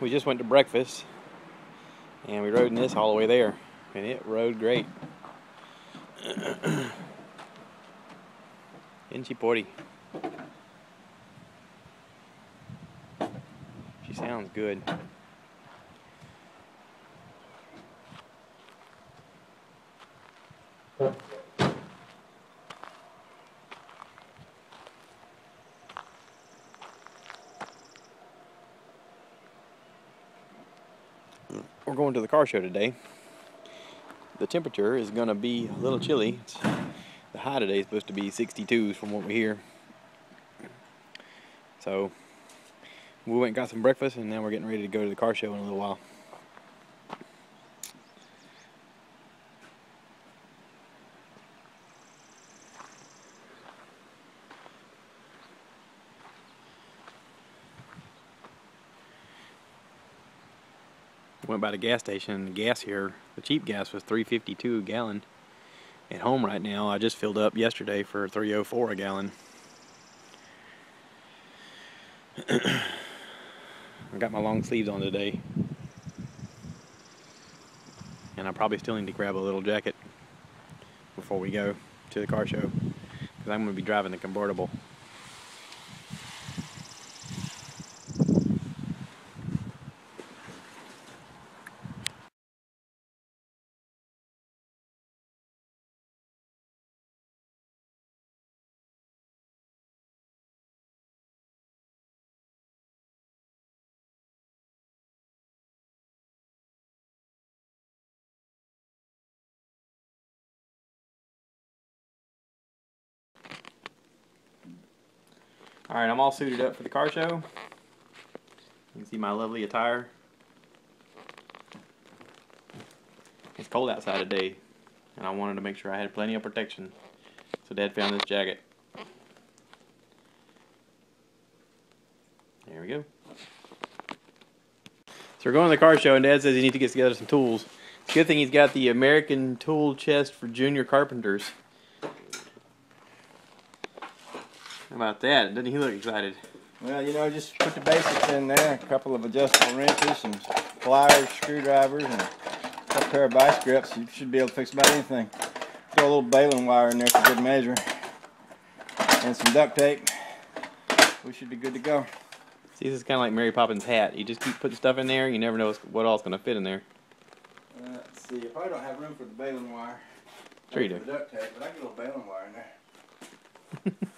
we just went to breakfast and we rode in this all the way there, and it rode great. Isn't she pretty? She sounds good. We're going to the car show today. The temperature is going to be a little chilly. The high today is supposed to be 62s from what we hear. So we went and got some breakfast, and now we're getting ready to go to the car show in a little while. Went by the gas station, and the gas here, the cheap gas, was $3.52 a gallon. At home right now, I just filled up yesterday for $3.04 a gallon. I got my long sleeves on today, and I probably still need to grab a little jacket before we go to the car show, because I'm going to be driving the convertible. Alright, I'm all suited up for the car show. You can see my lovely attire. It's cold outside today, and I wanted to make sure I had plenty of protection. So Dad found this jacket. There we go. So we're going to the car show, and Dad says he needs to get together some tools. It's a good thing he's got the American Tool Chest for Junior Carpenters. How about that? Doesn't he look excited? Well, you know, just put the basics in there. A couple of adjustable wrenches, some pliers, screwdrivers, and a pair of vice grips. You should be able to fix about anything. Throw a little baling wire in there for good measure. And some duct tape. We should be good to go. See, this is kind of like Mary Poppins' hat. You just keep putting stuff in there, you never know what all's going to fit in there. Let's see, you probably don't have room for the baling wire. Sure you do. For the duct tape, but I can get a little baling wire in there.